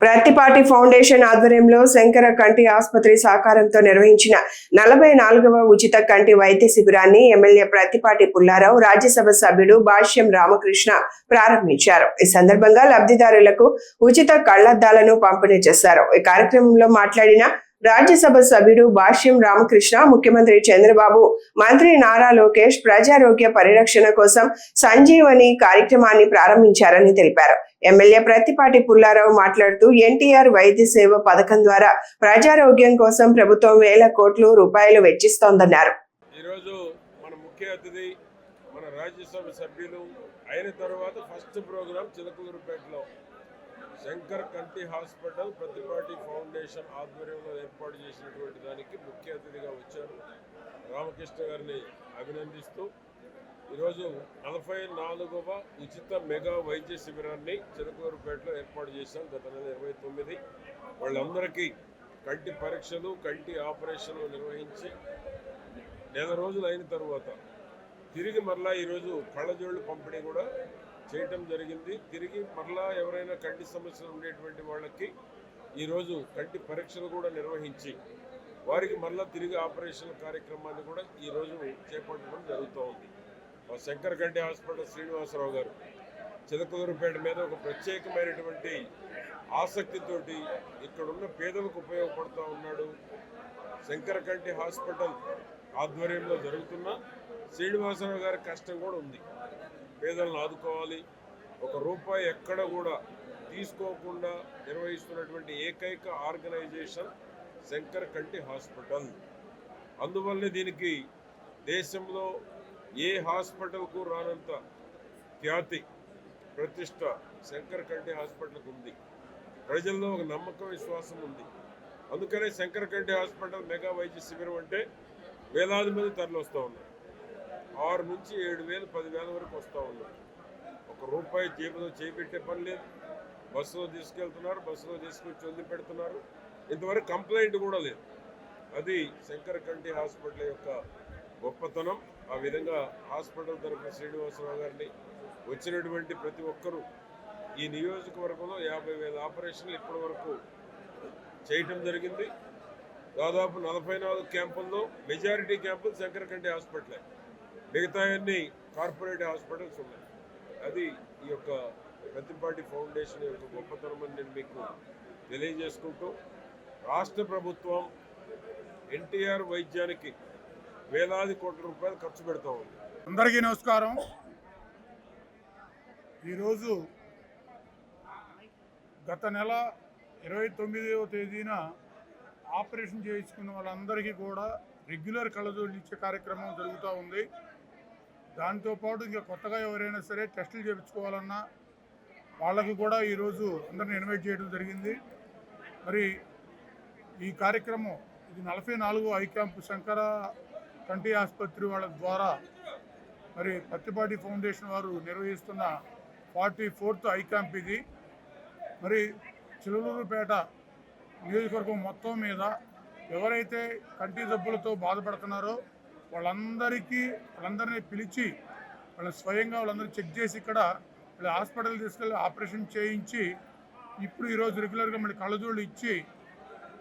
Prathipati foundation ఆధ్వర్యంలో శంకర కంటి ఆసుపత్రి సహకారంతో నిర్వహించిన 44వ ఉచిత కంటి వైద్య శిబిరాన్ని ఎమ్మెల్యే ప్రత్తిపాటి పుల్లారావు రాజ్యసభ సభ్యుడు భాష్యం రామకృష్ణ ప్రారంభించారు. ఈ సందర్భంగా లబ్ధిదారులకు ఉచిత కళ్లద్దాలను పంపిణీ చేశారు. ఈ కార్యక్రమంలో మాట్లాడిన రాజ్యసభ సభ్యుడు భాష్యం రామకృష్ణ, ముఖ్యమంత్రి చంద్రబాబు, మంత్రి నారా లోకేష్ ప్రజారోగ్య పరిరక్షణ కోసం సంజీవని కార్యక్రమాన్ని ప్రారంభించారని తెలిపారు. ఎమ్మెల్యే ప్రత్తిపాటి పుల్లారావు మాట్లాడుతూ ఎన్టీఆర్ వైద్య సేవ పథకం ద్వారా ప్రజారోగ్యం కోసం ప్రభుత్వం వేల కోట్ల రూపాయలు వెచ్చిస్తోందన్నారు. ఈరోజు మన ముఖ్య అతిథి మన రాజ్యసభ సభ్యులు అయిన తర్వాత ఫస్ట్ ప్రోగ్రాం చిలకలూరుపేటలో శంకర్ కంటి హాస్పిటల్ ప్రత్తిపాటి ఫౌండేషన్ ఆధ్వర్యంలో ఏర్పాటు చేసినటువంటి దానికి ముఖ్య అతిథిగా వచ్చారు. రామకృష్ణ గారిని అభినందిస్తూ ఈరోజు 44వ ఉచిత మెగా వైద్య శిబిరాన్ని చిలకలూరుపేటలో ఏర్పాటు చేశాం. గత నెల 29 వాళ్ళందరికీ కంటి పరీక్షలు, కంటి ఆపరేషన్లు నిర్వహించి నెల రోజులు అయిన తర్వాత తిరిగి మరలా ఈరోజు కళ్ళజోళ్ళు పంపిణీ కూడా చేయటం జరిగింది. తిరిగి మరలా ఎవరైనా కంటి సమస్యలు ఉండేటువంటి వాళ్ళకి ఈరోజు కంటి పరీక్షలు కూడా నిర్వహించి వారికి మరలా తిరిగి ఆపరేషన్ కార్యక్రమాన్ని కూడా ఈరోజు చేపట్టడం జరుగుతూ ఉంది. మా శంకర్ కంటి హాస్పిటల్ శ్రీనివాసరావు గారు చిలకలూరుపేట మీద ఒక ప్రత్యేకమైనటువంటి ఆసక్తితోటి ఇక్కడున్న పేదలకు ఉపయోగపడుతూ ఉన్నాడు. శంకర్ కంటి హాస్పిటల్ ఆధ్వర్యంలో జరుగుతున్న శ్రీనివాసరావు గారి కష్టం కూడా ఉంది. పేదలను ఆదుకోవాలి, ఒక రూపాయి ఎక్కడ కూడా తీసుకోకుండా నిర్వహిస్తున్నటువంటి ఏకైక ఆర్గనైజేషన్ శంకర్ కంటి హాస్పిటల్. అందువల్లే దీనికి దేశంలో ఏ హాస్పిటల్కు రానంత ఖ్యాతి, ప్రతిష్ట శంకర్ కంటి హాస్పిటల్కి ఉంది. ప్రజల్లో ఒక నమ్మకం, విశ్వాసం ఉంది. అందుకనే శంకర్ కంటి హాస్పిటల్ మెగా వైద్య శిబిరం అంటే వేలాది మంది తరలి వస్తూ ఉన్నారు. 6 నుంచి 7,000, 10,000 వరకు వస్తూ ఉన్నారు. ఒక రూపాయి జేబులో చేపెట్టే పని లేదు. బస్సులో తీసుకెళ్తున్నారు, బస్సులో తీసుకొచ్చి వదిలి పెడుతున్నారు. ఇంతవరకు కంప్లైంట్ కూడా లేదు. అది శంకర్ కంటి హాస్పిటల్ యొక్క గొప్పతనం. ఆ విధంగా హాస్పిటల్ తరఫున శ్రీనివాసరావు గారిని వచ్చినటువంటి ప్రతి ఒక్కరూ ఈ నియోజకవర్గంలో 50,000 ఆపరేషన్లు ఇప్పటి వరకు చేయటం జరిగింది. దాదాపు 44 క్యాంపుల్లో మెజారిటీ క్యాంపులు శంకర్ కంటి హాస్పిటలే, మిగతా అన్ని కార్పొరేట్ హాస్పిటల్స్ ఉన్నాయి. అది ఈ యొక్క ప్రత్తిపాటి ఫౌండేషన్ యొక్క గొప్పతనం అని నేను మీకు తెలియజేసుకుంటూ, రాష్ట్ర ప్రభుత్వం ఎన్టీఆర్ వైద్యానికి వేలాది కోట్ల రూపాయలు ఖర్చు పెడతా ఉంది. అందరికీ నమస్కారం. ఈరోజు గత నెల 29వ తేదీన ఆపరేషన్ చేయించుకున్న వాళ్ళందరికీ కూడా రెగ్యులర్ కళ్ళజోళ్ళు ఇచ్చే కార్యక్రమం జరుగుతూ ఉంది. దాంతోపాటు ఇంకా కొత్తగా ఎవరైనా సరే టెస్టులు చేయించుకోవాలన్నా వాళ్ళకి కూడా ఈరోజు అందరిని ఇన్వైట్ చేయడం జరిగింది. మరి ఈ కార్యక్రమం ఇది 44వ ఐ క్యాంప్ శంకర కంటి ఆసుపత్రి వాళ్ళ ద్వారా మరి ప్రత్తిపాటి ఫౌండేషన్ వారు నిర్వహిస్తున్న 44th ఐ క్యాంప్ ఇది. మరి చిలకలూరుపేట నియోజకవర్గం మొత్తం మీద ఎవరైతే కంటి జబ్బులతో బాధపడుతున్నారో వాళ్ళందరినీ పిలిచి వాళ్ళని స్వయంగా వాళ్ళందరూ చెక్ చేసి ఇక్కడ వాళ్ళ హాస్పిటల్ తీసుకెళ్ళి ఆపరేషన్ చేయించి ఇప్పుడు ఈరోజు రెగ్యులర్గా మళ్ళీ కళ్ళజోళ్ళు ఇచ్చి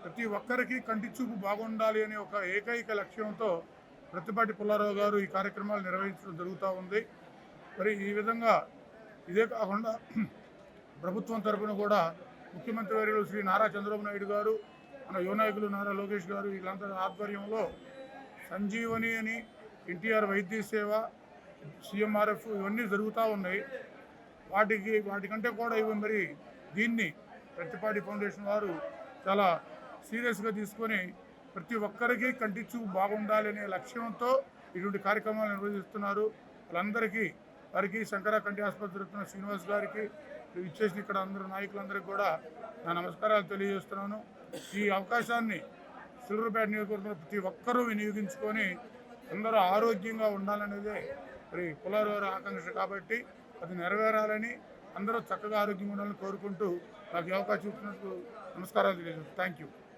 ప్రతి ఒక్కరికి కంటి చూపు బాగుండాలి అనే ఒక ఏకైక లక్ష్యంతో ప్రత్తిపాటి పుల్లారావు గారు ఈ కార్యక్రమాలు నిర్వహించడం జరుగుతూ ఉంది. మరి ఈ విధంగా ఇదే కాకుండా ప్రభుత్వం తరఫున కూడా ముఖ్యమంత్రి వర్యులు శ్రీ నారా చంద్రబాబు నాయుడు గారు, మన యువ నాయకులు నారా లోకేష్ గారు వీళ్ళందరి ఆధ్వర్యంలో సంజీవని అని ఎన్టీఆర్ వైద్య సేవ, CMRF ఇవన్నీ జరుగుతూ ఉన్నాయి. వాటికంటే కూడా ఇవి మరి దీన్ని ప్రత్తిపాటి ఫౌండేషన్ వారు చాలా సీరియస్గా తీసుకొని ప్రతి ఒక్కరికి కంటి చూపు బాగుండాలి అనే లక్ష్యంతో ఇటువంటి కార్యక్రమాలు నిర్వహిస్తున్నారు. వాళ్ళందరికీ వారికి శంకర కంటి ఆసుపత్రి శ్రీనివాస్ గారికి ఇచ్చేసి ఇక్కడ అందరూ నాయకులందరికీ కూడా నా నమస్కారాలు తెలియజేస్తున్నాను. ఈ అవకాశాన్ని చిలకలూరుపేట నియోజకవర్గంలో ప్రతి ఒక్కరూ వినియోగించుకొని అందరూ ఆరోగ్యంగా ఉండాలనేదే మరి పుల్లారావు ఆకాంక్ష కాబట్టి అది నెరవేరాలని అందరూ చక్కగా ఆరోగ్యంగా ఉండాలని కోరుకుంటూ నాకు ఈ అవకాశం ఇచ్చినందుకు నమస్కారాలు తెలియజేస్తాను. Thank you.